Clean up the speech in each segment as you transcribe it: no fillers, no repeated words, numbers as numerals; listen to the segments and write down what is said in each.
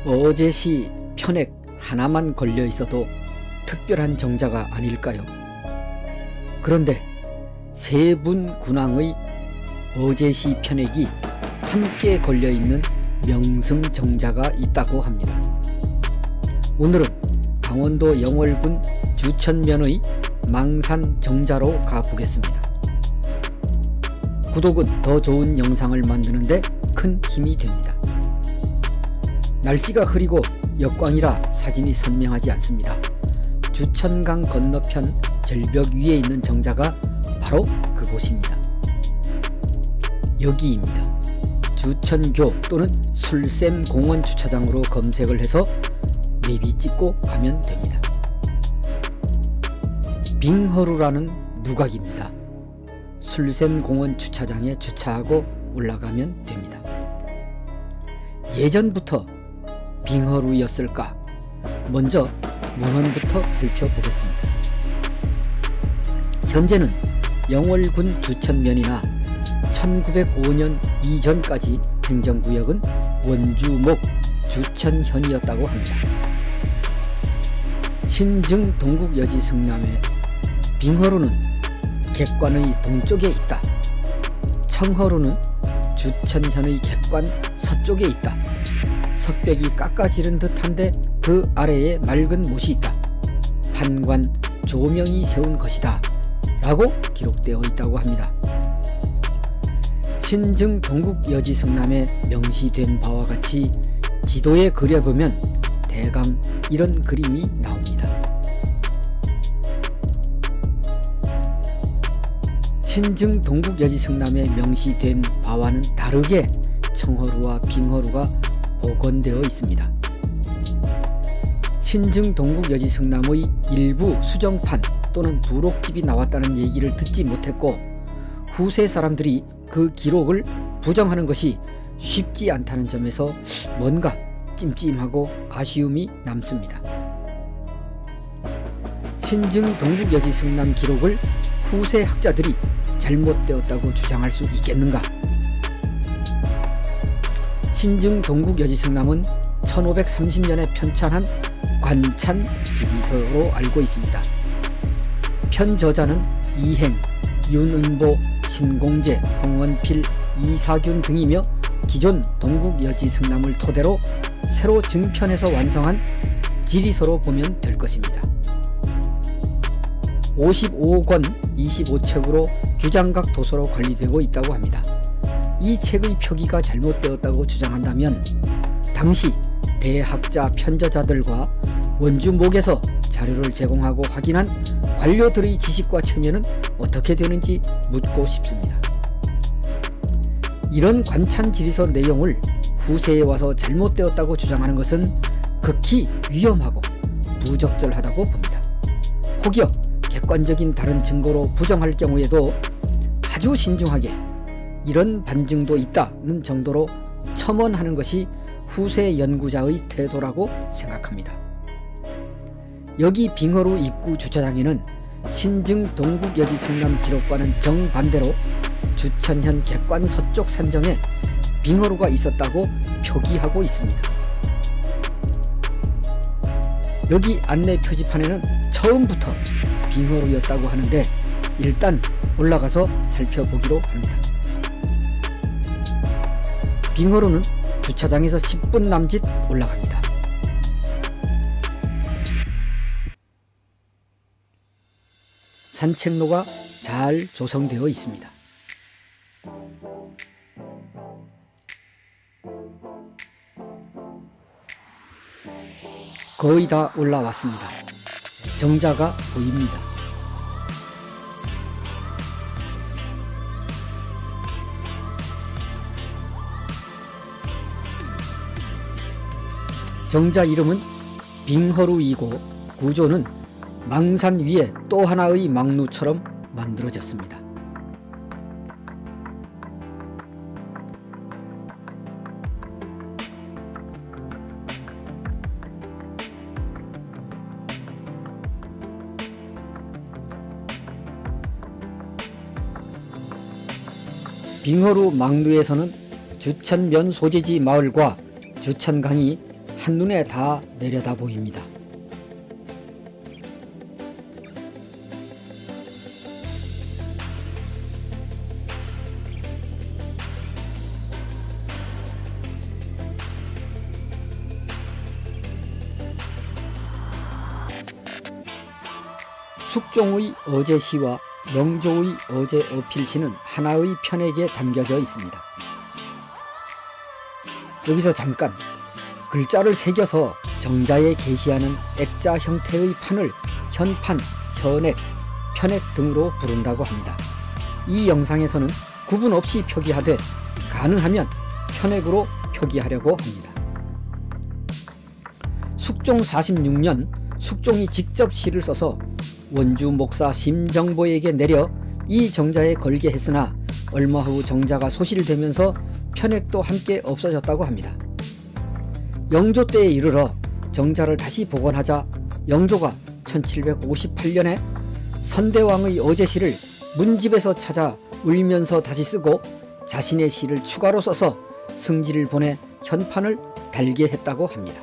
어제시 편액 하나만 걸려 있어도 특별한 정자가 아닐까요? 그런데 세 분 군왕의 어제시 편액이 함께 걸려 있는 명승 정자가 있다고 합니다. 오늘은 강원도 영월군 주천면의 망산 정자로 가보겠습니다. 구독은 더 좋은 영상을 만드는데 큰 힘이 됩니다. 날씨가 흐리고 역광이라 사진이 선명하지 않습니다. 주천강 건너편 절벽 위에 있는 정자가 바로 그곳입니다. 여기입니다. 주천교 또는 술샘공원 주차장으로 검색을 해서 내비 찍고 가면 됩니다. 빙허루라는 누각입니다. 술샘공원 주차장에 주차하고 올라가면 됩니다. 예전부터 빙허루였을까? 먼저 문헌부터 살펴보겠습니다. 현재는 영월군 주천면이나 1905년 이전까지 행정구역은 원주목 주천현이었다고 합니다. 신증 동국여지 승남의 빙허루는 객관의 동쪽에 있다. 청허루는 주천현의 객관 서쪽에 있다. 석백이 깎아지른 듯한데 그 아래에 맑은 못이 있다. 판관 조명이 세운 것이다 라고 기록되어 있다고 합니다. 신증 동국여지 승남에 명시된 바와 같이 지도에 그려보면 대강 이런 그림이 나옵니다. 신증 동국여지 승남에 명시된 바와는 다르게 청허루와 빙허루가 복원되어 있습니다. 신증 동국여지 승남의 일부 수정판 또는 부록집이 나왔다는 얘기를 듣지 못했고 후세 사람들이 그 기록을 부정하는 것이 쉽지 않다는 점에서 뭔가 찜찜하고 아쉬움이 남습니다. 신증 동국여지 승남 기록을 후세 학자들이 잘못되었다고 주장할 수 있겠는가? 신증 동국여지 승남은 1530년에 편찬한 관찬 지리서로 알고 있습니다. 편저자는 이행, 윤은보, 신공재, 홍원필, 이사균 등이며 기존 동국여지 승남을 토대로 새로 증편해서 완성한 지리서로 보면 될 것입니다. 55권 25책으로 규장각 도서로 관리되고 있다고 합니다. 이 책의 표기가 잘못되었다고 주장한다면 당시 대학자 편저자들과 원주목에서 자료를 제공하고 확인한 관료들의 지식과 체면은 어떻게 되는지 묻고 싶습니다. 이런 관찬지리서 내용을 후세에 와서 잘못되었다고 주장하는 것은 극히 위험하고 부적절하다고 봅니다. 혹여 객관적인 다른 증거로 부정할 경우에도 아주 신중하게 이런 반증도 있다는 정도로 첨언하는 것이 후세 연구자의 태도라고 생각합니다. 여기 빙허루 입구 주차장에는 신증 동국여지 승남 기록과는 정반대로 주천현 객관 서쪽 산정에 빙허루가 있었다고 표기하고 있습니다. 여기 안내 표지판에는 처음부터 빙허루였다고 하는데 일단 올라가서 살펴보기로 합니다. 빙허루는 주차장에서 10분 남짓 올라갑니다. 산책로가 잘 조성되어 있습니다. 거의 다 올라왔습니다. 정자가 보입니다. 정자 이름은 빙허루이고 구조는 망산 위에 또 하나의 망루처럼 만들어졌습니다. 빙허루 망루에서는 주천면 소재지 마을과 주천강이 한눈에 다 내려다 보입니다. 숙종의 어제시와 영조의 어제 어필시는 하나의 편액에 담겨져 있습니다. 여기서 잠깐, 글자를 새겨서 정자에 게시하는 액자 형태의 판을 현판, 현액, 편액 등으로 부른다고 합니다. 이 영상에서는 구분 없이 표기하되 가능하면 편액으로 표기하려고 합니다. 숙종 46년 숙종이 직접 시를 써서 원주 목사 심정보에게 내려 이 정자에 걸게 했으나 얼마 후 정자가 소실되면서 편액도 함께 없어졌다고 합니다. 영조 때에 이르러 정자를 다시 복원하자 영조가 1758년에 선대왕의 어제시를 문집에서 찾아 울면서 다시 쓰고 자신의 시를 추가로 써서 승지를 보내 현판을 달게 했다고 합니다.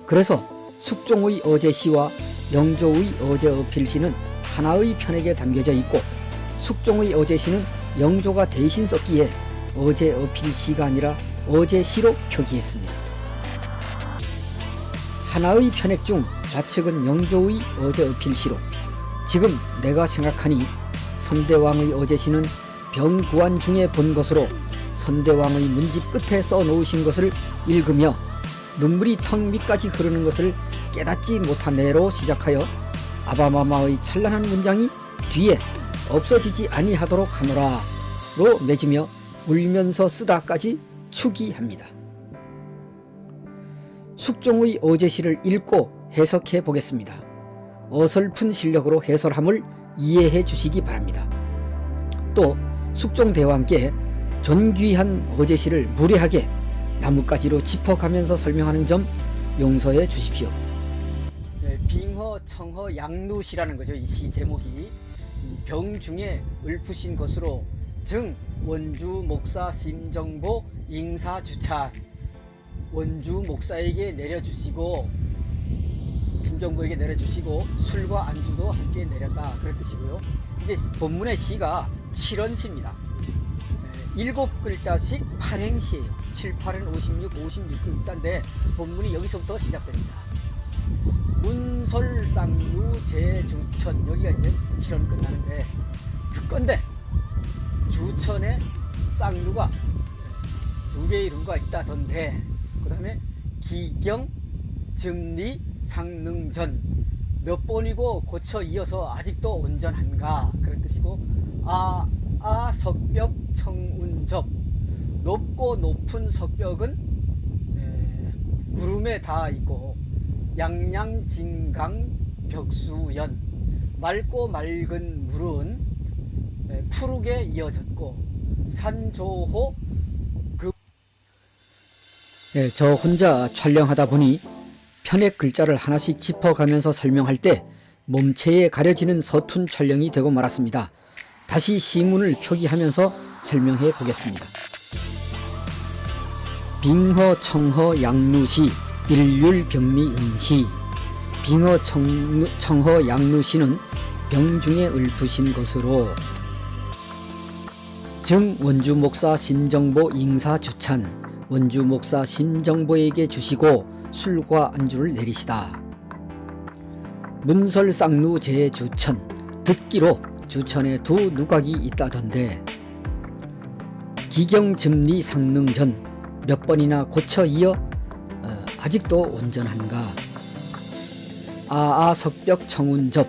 그래서 숙종의 어제시와 영조의 어제 어필시는 하나의 편액에 담겨져 있고 숙종의 어제시는 영조가 대신 썼기에 어제 어필시가 아니라 어제시로 표기했습니다. 하나의 편액 중 좌측은 영조의 어제 어필시로 지금 내가 생각하니 선대왕의 어제시는 병구안 중에 본 것으로 선대왕의 문집 끝에 써놓으신 것을 읽으며 눈물이 턱 밑까지 흐르는 것을 깨닫지 못한 애로 시작하여 아바마마의 찬란한 문장이 뒤에 없어지지 아니하도록 하노라로 맺으며 울면서 쓰다까지 추기합니다. 숙종의 어제시를 읽고 해석해 보겠습니다. 어설픈 실력으로 해설함을 이해해 주시기 바랍니다. 또 숙종대왕께 존귀한 어제시를 무례하게 나뭇가지로 짚어가면서 설명하는 점 용서해 주십시오. 빙허, 청허, 양루시라는 거죠. 이 시 제목이 병 중에 읊으신 것으로 증 원주 목사 심정보 잉사주찬 원주 목사에게 내려주시고 심정보에게 내려주시고 술과 안주도 함께 내렸다 그런 뜻이고요. 이제 본문의 시가 7원시입니다. 7글자씩 8행시예요. 7, 8은 56, 56글자인데 본문이 여기서부터 시작됩니다. 문설쌍루 제주천, 여기가 이제 7원 끝나는데 특건데 주천에 쌍루가 두 개의 루가 있다던데, 그 다음에 기경, 즘리, 상능전 몇 번이고 고쳐 이어서 아직도 온전한가 그런 뜻이고, 석벽 청운접, 높고 높은 석벽은 구름에 닿아 있고, 양양진강 벽수연, 맑고 맑은 물은 푸르게 이어졌고, 산조호 저 혼자 촬영하다 보니 편액 글자를 하나씩 짚어가면서 설명할 때 몸체에 가려지는 서툰 촬영이 되고 말았습니다. 다시 시문을 표기하면서 설명해 보겠습니다. 빙허, 청허, 양루시, 일률, 병리, 응희. 빙허, 청허, 양루시는 병중에 읊으신 것으로 증 원주 목사 심정보 잉사주찬, 원주 목사 심정보에게 주시고 술과 안주를 내리시다. 문설쌍루 제주천, 듣기로 주천에 두 누각이 있다던데, 기경즘리 상능전 몇 번이나 고쳐 이어 아직도 온전한가. 석벽 청운접,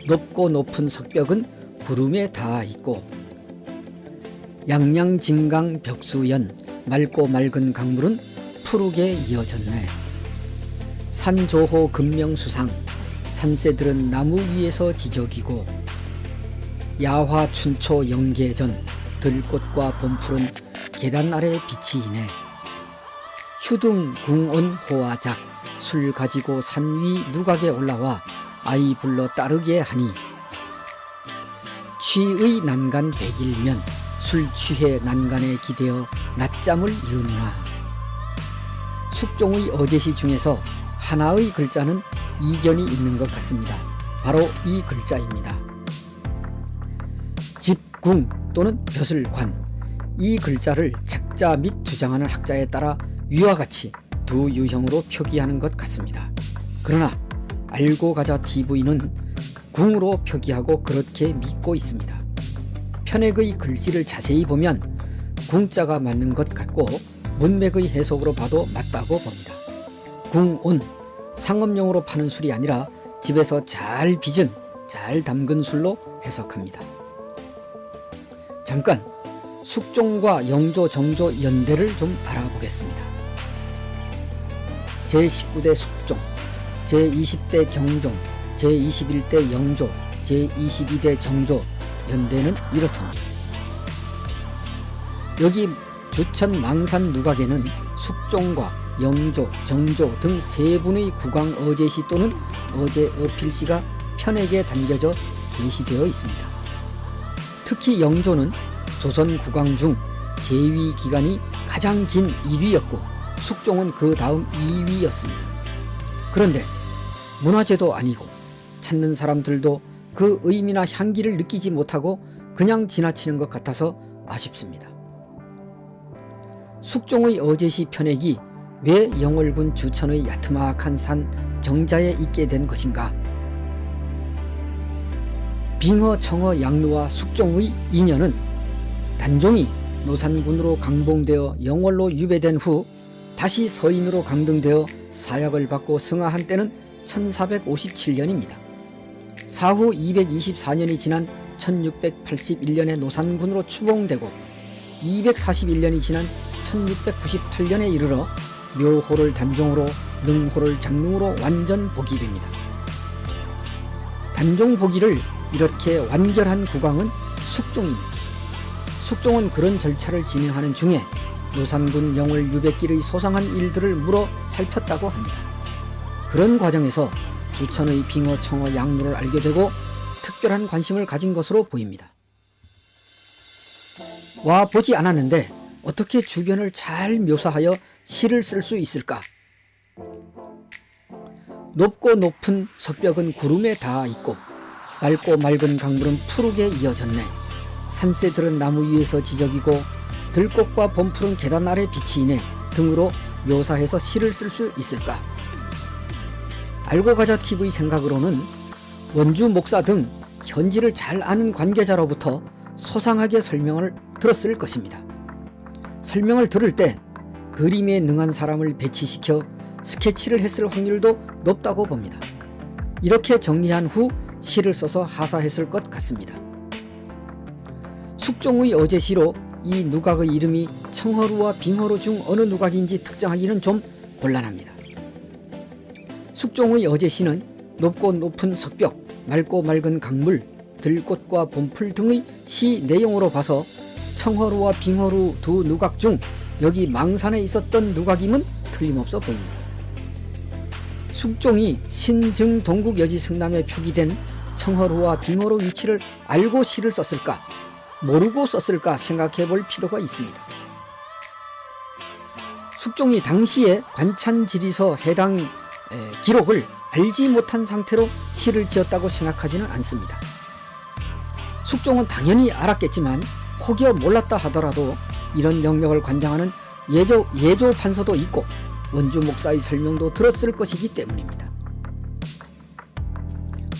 높고 높은 석벽은 구름에 닿아 있고, 양양진강 벽수연, 맑고 맑은 강물은 푸르게 이어졌네. 산조호 금명수상, 산새들은 나무 위에서 지저귀고, 야화 춘초 영계전, 들꽃과 봄풀은 계단 아래 빛이 이네. 휴등 궁온 호화작, 술 가지고 산 위 누각에 올라와 아이 불러 따르게 하니. 취의 난간 백일면, 술 취해 난간에 기대어 낮잠을 이루나. 숙종의 어제시 중에서 하나의 글자는 이견이 있는 것 같습니다. 바로 이 글자입니다. 집궁 또는 벼슬관, 이 글자를 책자 및 주장하는 학자에 따라 위와 같이 두 유형으로 표기하는 것 같습니다. 그러나 알고 가자 TV는 궁으로 표기하고 그렇게 믿고 있습니다. 편액의 글씨를 자세히 보면 궁자가 맞는 것 같고 문맥의 해석으로 봐도 맞다고 봅니다. 궁온, 상업용으로 파는 술이 아니라 집에서 잘 빚은, 잘 담근 술로 해석합니다. 잠깐 숙종과 영조, 정조 연대를 좀 알아보겠습니다. 제19대 숙종, 제20대 경종, 제21대 영조, 제22대 정조 연대는 이렇습니다. 여기 주천 망산 누각에는 숙종과 영조, 정조 등 세 분의 국왕 어제시 또는 어제 어필시가 편액에 담겨져 게시되어 있습니다. 특히 영조는 조선 국왕 중 재위 기간이 가장 긴 1위였고 숙종은 그 다음 2위였습니다. 그런데 문화재도 아니고 찾는 사람들도 그 의미나 향기를 느끼지 못하고 그냥 지나치는 것 같아서 아쉽습니다. 숙종의 어제시 편액이 왜 영월군 주천의 야트막한 산 정자에 있게 된 것인가? 빙어, 청어, 양루와 숙종의 인연은 단종이 노산군으로 강봉되어 영월로 유배된 후 다시 서인으로 강등되어 사약을 받고 승하한 때는 1457년입니다. 사후 224년이 지난 1681년에 노산군으로 추봉되고 241년이 지난 1698년에 이르러 묘호를 단종으로 능호를 장릉으로 완전 복위됩니다. 단종 복위를 이렇게 완결한 국왕은 숙종입니다. 숙종은 그런 절차를 진행하는 중에 노산군 영월 유배길의 소상한 일들을 물어 살폈다고 합니다. 그런 과정에서 주천의 빙어, 청어, 양루를 알게 되고 특별한 관심을 가진 것으로 보입니다. 와 보지 않았는데 어떻게 주변을 잘 묘사하여 시를 쓸 수 있을까? 높고 높은 석벽은 구름에 닿아 있고 맑고 맑은 강물은 푸르게 이어졌네. 산새들은 나무 위에서 지저귀고 들꽃과 범풀은 계단 아래 비치이네 등으로 묘사해서 시를 쓸 수 있을까? 알고 가자 TV 생각으로는 원주 목사 등 현지를 잘 아는 관계자로부터 소상하게 설명을 들었을 것입니다. 설명을 들을 때 그림에 능한 사람을 배치시켜 스케치를 했을 확률도 높다고 봅니다. 이렇게 정리한 후 시를 써서 하사했을 것 같습니다. 숙종의 어제시로 이 누각의 이름이 청허루와 빙허루 중 어느 누각인지 특정하기는 좀 곤란합니다. 숙종의 어제시는 높고 높은 석벽, 맑고 맑은 강물, 들꽃과 봄풀 등의 시 내용으로 봐서 청허루와 빙허루 두 누각 중 여기 망산에 있었던 누각임은 틀림없어 보입니다. 숙종이 신증 동국 여지 승남에 표기된 청허루와 빙허루 위치를 알고 시를 썼을까, 모르고 썼을까 생각해 볼 필요가 있습니다. 숙종이 당시에 관찬지리서 해당 기록을 알지 못한 상태로 시를 지었다고 생각하지는 않습니다. 숙종은 당연히 알았겠지만 혹여 몰랐다 하더라도 이런 영역을 관장하는 예조 판서도 있고 원주 목사의 설명도 들었을 것이기 때문입니다.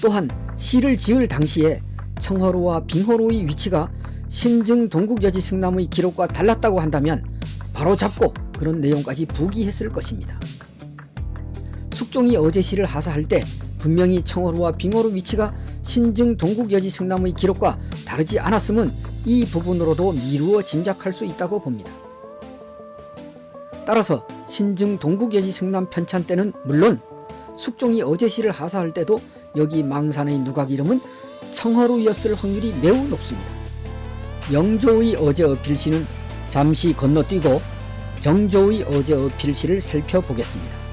또한 시를 지을 당시에 청허루와 빙허루의 위치가 신증 동국여지 승남의 기록과 달랐다고 한다면 바로 잡고 그런 내용까지 부기했을 것입니다. 숙종이 어제시를 하사할 때 분명히 청허루와 빙허루 위치가 신증 동국여지 승남의 기록과 다르지 않았음은 이 부분으로도 미루어 짐작할 수 있다고 봅니다. 따라서 신증 동국여지 승남 편찬 때는 물론 숙종이 어제시를 하사할 때도 여기 망산의 누각 이름은 청허루였을 확률이 매우 높습니다. 영조의 어제 어필시는 잠시 건너뛰고 정조의 어제 어필시를 살펴보겠습니다.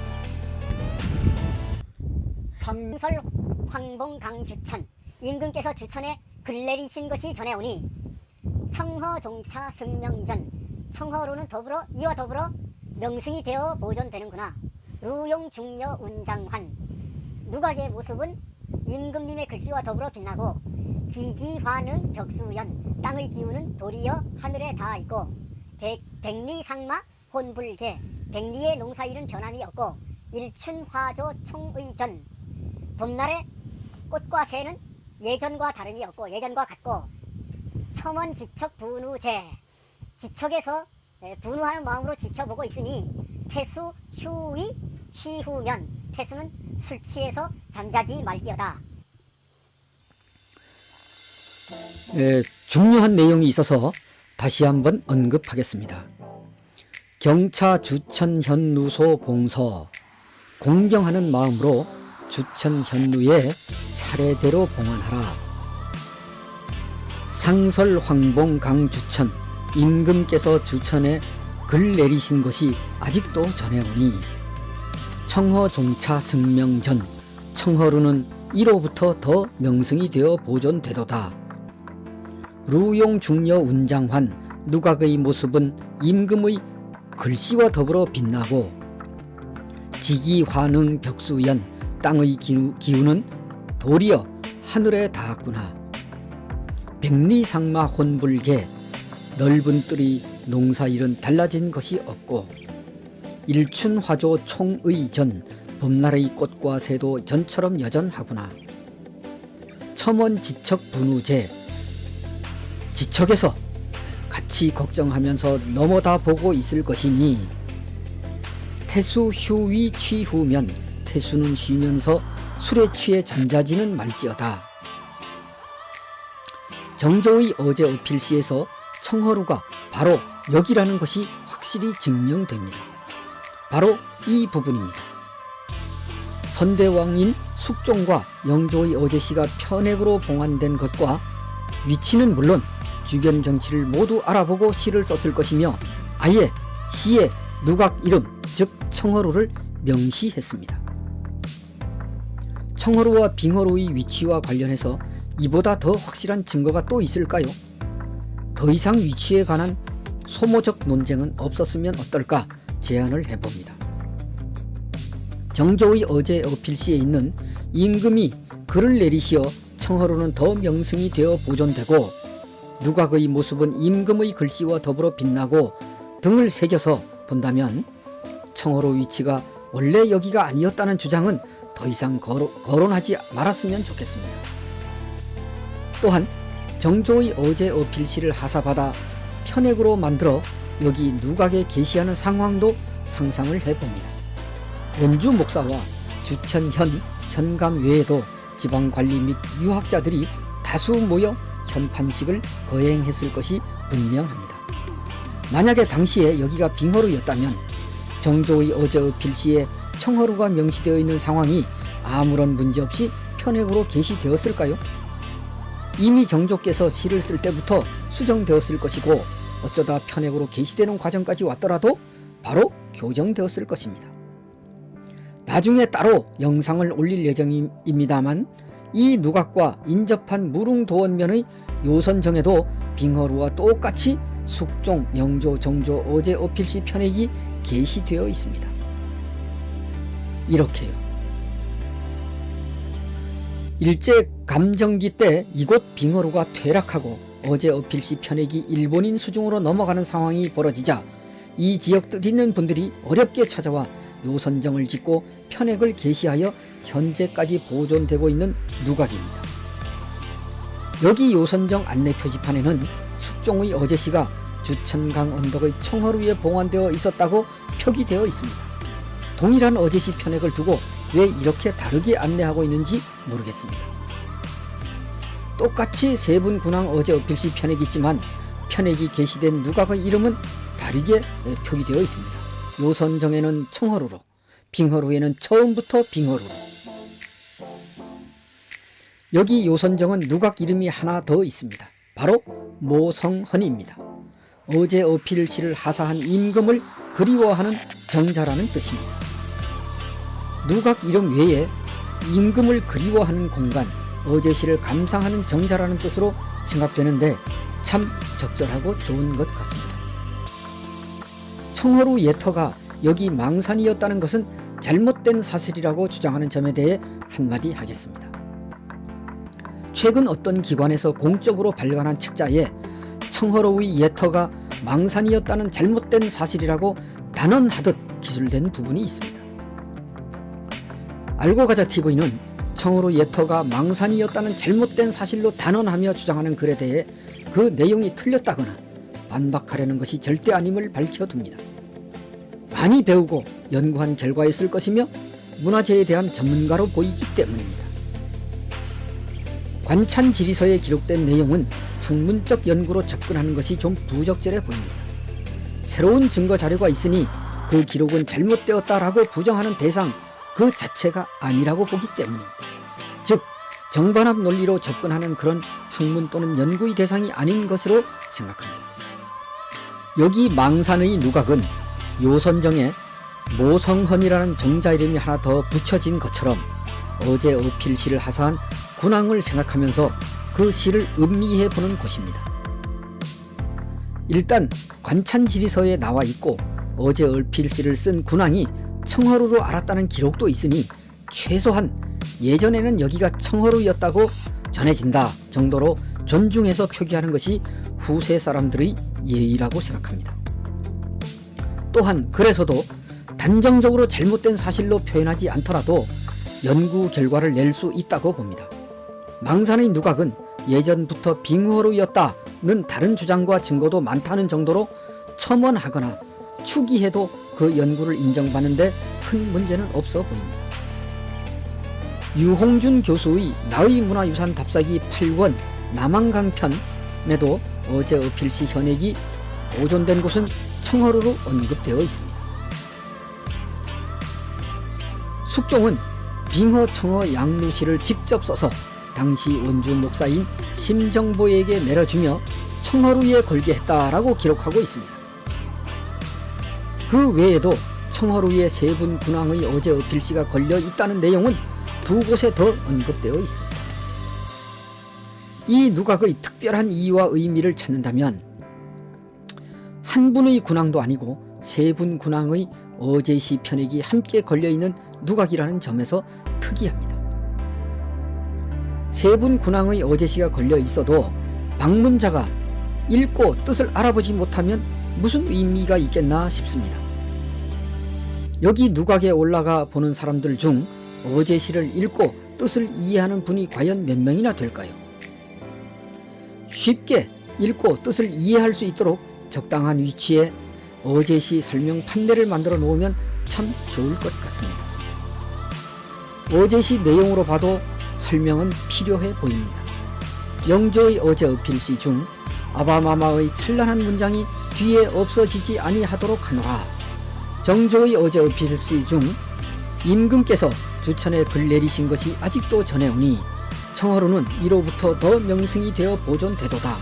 삼설 황봉강 주천 임금께서 주천에 글 내리신 것이 전해오니 청허 종차 승명전 청허로는 이와 더불어 명승이 되어 보존되는구나. 루용중려 운장환. 누각의 모습은 임금님의 글씨와 더불어 빛나고 지기환응 벽수연. 땅의 기운은 도리어 하늘에 닿아 있고 백리상마 혼불개. 백리의 농사일은 변함이 없고 일춘화조 총의전. 봄날의 꽃과 새는 예전과 다름이 없고 예전과 같고 첨언지척 분우제. 지척에서 분우하는 마음으로 지켜보고 있으니 태수 휴위 취후면. 태수는 술 취해서 잠자지 말지어다. 중요한 내용이 있어서 다시 한번 언급하겠습니다. 경차 주천 현루소 봉서. 공경하는 마음으로 주천 현루에 차례대로 봉헌하라. 상설 황봉 강주천. 임금께서 주천에 글 내리신 것이 아직도 전해오니 청허 종차 승명전. 청허루는 이로부터 더 명승이 되어 보존되도다. 루용 중려 운장환. 누각의 모습은 임금의 글씨와 더불어 빛나고 지기 환응 벽수연. 땅의 기운은 도리어 하늘에 닿았구나. 백리상마 혼불개. 넓은 뜰이 농사일은 달라진 것이 없고 일춘화조 총의전. 봄날의 꽃과 새도 전처럼 여전하구나. 첨언지척 분우제. 지척에서 같이 걱정하면서 넘어다 보고 있을 것이니 태수 휴위 취후면. 태수는 쉬면서 술에 취해 잠자지는 말지어다. 정조의 어제 어필시에서 청허루가 바로 여기라는 것이 확실히 증명됩니다. 바로 이 부분입니다. 선대왕인 숙종과 영조의 어제시가 편액으로 봉환된 것과 위치는 물론 주변 경치를 모두 알아보고 시를 썼을 것이며 아예 시의 누각 이름 즉 청허루를 명시했습니다. 청허루와 빙허루의 위치와 관련해서 이보다 더 확실한 증거가 또 있을까요? 더 이상 위치에 관한 소모적 논쟁은 없었으면 어떨까 제안을 해봅니다. 정조의 어제 어필시에 있는 임금이 글을 내리시어 청허루는 더 명승이 되어 보존되고 누각의 모습은 임금의 글씨와 더불어 빛나고 등을 새겨서 본다면 청허루 위치가 원래 여기가 아니었다는 주장은 더 이상 거론하지 말았으면 좋겠습니다. 또한 정조의 어제 어필시를 하사받아 편액으로 만들어 여기 누각에 게시하는 상황도 상상을 해봅니다. 원주 목사와 주천현, 현감 외에도 지방관리 및 유학자들이 다수 모여 현판식을 거행했을 것이 분명합니다. 만약에 당시에 여기가 빙허루였다면 정조의 어제 어필시에 청허루가 명시되어 있는 상황이 아무런 문제없이 편액으로 게시되었을까요? 이미 정조께서 시를 쓸 때부터 수정되었을 것이고 어쩌다 편액으로 게시되는 과정까지 왔더라도 바로 교정되었을 것입니다. 나중에 따로 영상을 올릴 예정입니다만 이 누각과 인접한 무릉도원면의 요선정에도 빙허루와 똑같이 숙종, 영조, 정조, 어제 어필시 편액이 게시되어 있습니다. 이렇게요. 일제 감정기 때 이곳 빙허루가 퇴락하고 어제 어필시 편액이 일본인 수중으로 넘어가는 상황이 벌어지자 이 지역 뜻있는 분들이 어렵게 찾아와 요선정을 짓고 편액을 게시하여 현재까지 보존되고 있는 누각입니다. 여기 요선정 안내 표지판에는 숙종의 어제시가 주천강 언덕의 청허루에 봉환되어 있었다고 표기되어 있습니다. 동일한 어제시 편액을 두고 왜 이렇게 다르게 안내하고 있는지 모르겠습니다. 똑같이 세분군왕 어제 어필시 편액이 있지만 편액이 게시된 누각의 이름은 다르게 표기되어 있습니다. 요선정에는 청허루로, 빙허루에는 처음부터 빙허루로. 여기 요선정은 누각 이름이 하나 더 있습니다. 바로 모성헌입니다. 어제 어필시를 하사한 임금을 그리워하는 정자라는 뜻입니다. 누각 이름 외에 임금을 그리워하는 공간, 어제시를 감상하는 정자라는 뜻으로 생각되는데 참 적절하고 좋은 것 같습니다. 청허루 예터가 여기 망산이었다는 것은 잘못된 사실이라고 주장하는 점에 대해 한마디 하겠습니다. 최근 어떤 기관에서 공적으로 발간한 책자에 청허로의 예터가 망산이었다는 잘못된 사실이라고 단언하듯 기술된 부분이 있습니다. 알고가자 TV는 청허로 예터가 망산이었다는 잘못된 사실로 단언하며 주장하는 글에 대해 그 내용이 틀렸다거나 반박하려는 것이 절대 아님을 밝혀둡니다. 많이 배우고 연구한 결과에 쓸 것이며 문화재에 대한 전문가로 보이기 때문입니다. 관찬지리서에 기록된 내용은 학문적 연구로 접근하는 것이 좀 부적절해 보입니다. 새로운 증거 자료가 있으니 그 기록은 잘못되었다라고 부정하는 대상 그 자체가 아니라고 보기 때문입니다. 즉 정반합 논리로 접근하는 그런 학문 또는 연구의 대상이 아닌 것으로 생각합니다. 여기 망산의 누각은 요선정에 모성헌이라는 정자 이름이 하나 더 붙여진 것처럼 어제 어필 시를 하사한 군왕을 생각하면서 그 시를 음미해 보는 곳입니다. 일단 관찬지리서에 나와 있고 어제 어필 시를 쓴 군왕이 청허루로 알았다는 기록도 있으니 최소한 예전에는 여기가 청허루였다고 전해진다 정도로 존중해서 표기하는 것이 후세 사람들의 예의라고 생각합니다. 또한 그래서도 단정적으로 잘못된 사실로 표현하지 않더라도 연구 결과를 낼 수 있다고 봅니다. 망산의 누각은 예전부터 빙허루였다는 다른 주장과 증거도 많다는 정도로 첨언하거나 추기해도 그 연구를 인정받는데 큰 문제는 없어 보입니다. 유홍준 교수의 나의 문화유산 답사기 8권 남한강편에도 어제 어필시 현액이 보존된 곳은 청허루로 언급되어 있습니다. 숙종은 빙허 청허 양루시를 직접 써서 당시 원주 목사인 심정보에게 내려주며 청허루에 걸게 했다라고 기록하고 있습니다. 그 외에도 청허루에 세 분 군왕의 어제 어필시가 걸려 있다는 내용은 두 곳에 더 언급되어 있습니다. 이 누각의 특별한 이유와 의미를 찾는다면 한 분의 군왕도 아니고 세 분 군왕의 어제시 편액이 함께 걸려있는 누각이라는 점에서 특이합니다. 세 분 군왕의 어제시가 걸려 있어도 방문자가 읽고 뜻을 알아보지 못하면 무슨 의미가 있겠나 싶습니다. 여기 누각에 올라가 보는 사람들 중 어제시를 읽고 뜻을 이해하는 분이 과연 몇 명이나 될까요? 쉽게 읽고 뜻을 이해할 수 있도록 적당한 위치에 어제시 설명 판례를 만들어 놓으면 참 좋을 것 같습니다. 어제시 내용으로 봐도 설명은 필요해 보입니다. 영조의 어제 어필시 중 아바마마의 찬란한 문장이 뒤에 없어지지 아니하도록 하노라. 정조의 어제 어필시 중 임금께서 주천에 글 내리신 것이 아직도 전해오니 청허루는 이로부터 더 명승이 되어 보존되도다.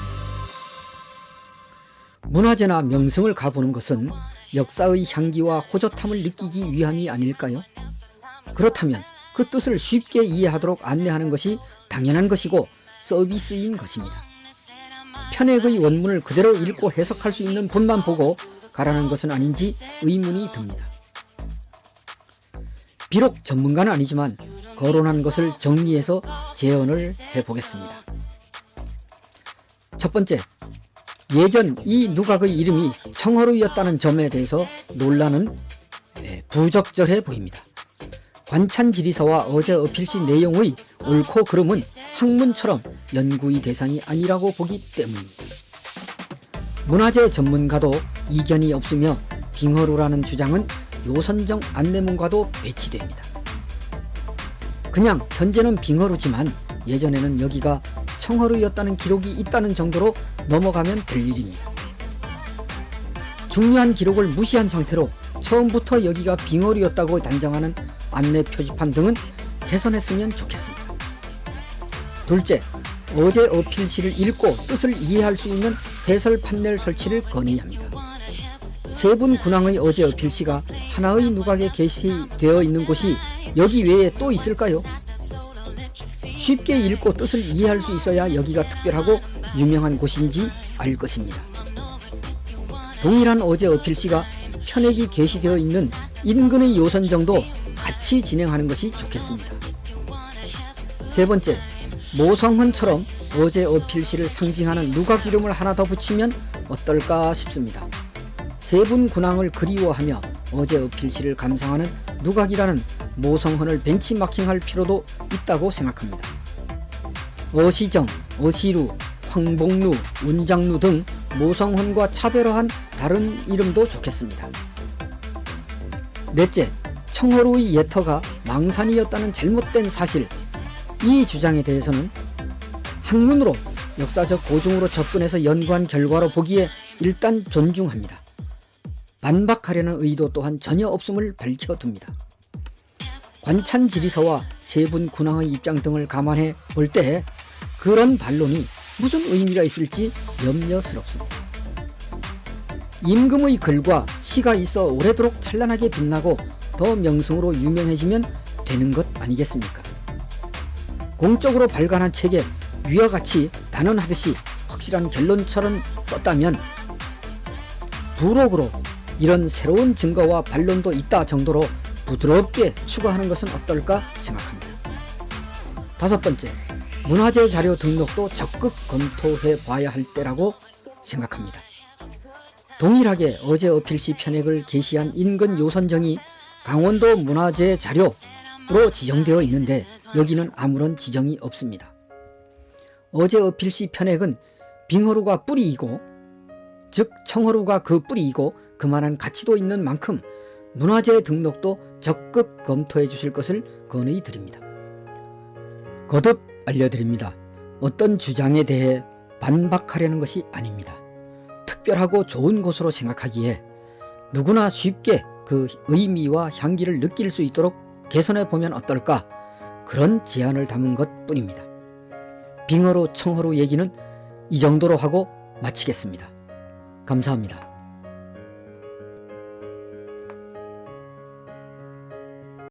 문화재나 명승을 가보는 것은 역사의 향기와 호젓함을 느끼기 위함이 아닐까요? 그렇다면 그 뜻을 쉽게 이해하도록 안내하는 것이 당연한 것이고 서비스인 것입니다. 편액의 원문을 그대로 읽고 해석할 수 있는 분만 보고 가라는 것은 아닌지 의문이 듭니다. 비록 전문가는 아니지만 거론한 것을 정리해서 재언을 해보겠습니다. 첫 번째, 예전 이 누각의 이름이 청허루였다는 점에 대해서 논란은 부적절해 보입니다. 관찬지리서와 어제 어필시 내용의 옳고 그름은 학문처럼 연구의 대상이 아니라고 보기 때문입니다. 문화재 전문가도 이견이 없으며 빙허루라는 주장은 요선정 안내문과도 배치됩니다. 그냥 현재는 빙허루지만 예전에는 여기가 청허루였다는 기록이 있다는 정도로 넘어가면 될 일입니다. 중요한 기록을 무시한 상태로 처음부터 여기가 빙허루였다고 단정하는 안내 표지판 등은 개선했으면 좋겠습니다. 둘째, 어제 어필시를 읽고 뜻을 이해할 수 있는 해설 판넬 설치를 건의합니다. 세 분 군왕의 어제 어필시가 하나의 누각에 게시되어 있는 곳이 여기 외에 또 있을까요? 쉽게 읽고 뜻을 이해할 수 있어야 여기가 특별하고 유명한 곳인지 알 것입니다. 동일한 어제 어필시가 편액이 게시되어 있는 인근의 요선정도 같이 진행하는 것이 좋겠습니다. 세 번째, 모성헌처럼 어제 어필시를 상징하는 누각 이름을 하나 더 붙이면 어떨까 싶습니다. 세분 군왕을 그리워하며 어제 어필시를 감상하는 누각이라는 모성헌을 벤치마킹할 필요도 있다고 생각합니다. 어시정, 어시루, 황복루, 운장루 등 모성헌과 차별화한 다른 이름도 좋겠습니다. 넷째, 청허루의 예터가 망산이었다는 잘못된 사실, 이 주장에 대해서는 학문으로 역사적 고증으로 접근해서 연구한 결과로 보기에 일단 존중합니다. 반박하려는 의도 또한 전혀 없음을 밝혀둡니다. 관찬지리서와 세분 군왕의 입장 등을 감안해 볼 때 그런 반론이 무슨 의미가 있을지 염려스럽습니다. 임금의 글과 시가 있어 오래도록 찬란하게 빛나고 더 명성으로 유명해지면 되는 것 아니겠습니까? 공적으로 발간한 책에 위와 같이 단언하듯이 확실한 결론처럼 썼다면 부록으로 이런 새로운 증거와 반론도 있다 정도로 부드럽게 추가하는 것은 어떨까 생각합니다. 다섯 번째, 문화재 자료 등록도 적극 검토해 봐야 할 때라고 생각합니다. 동일하게 어제 어필시 편액을 게시한 인근 요선정이 강원도 문화재 자료로 지정되어 있는데 여기는 아무런 지정이 없습니다. 어제 어필시 편액은 빙허루가 뿌리이고, 즉 청허루가 그 뿌리이고 그만한 가치도 있는 만큼 문화재 등록도 적극 검토해 주실 것을 건의 드립니다. 거듭 알려드립니다. 어떤 주장에 대해 반박하려는 것이 아닙니다. 특별하고 좋은 것으로 생각하기에 누구나 쉽게 그 의미와 향기를 느낄 수 있도록 개선해 보면 어떨까, 그런 제안을 담은 것 뿐입니다. 빙허루 청허루 얘기는 이 정도로 하고 마치겠습니다. 감사합니다.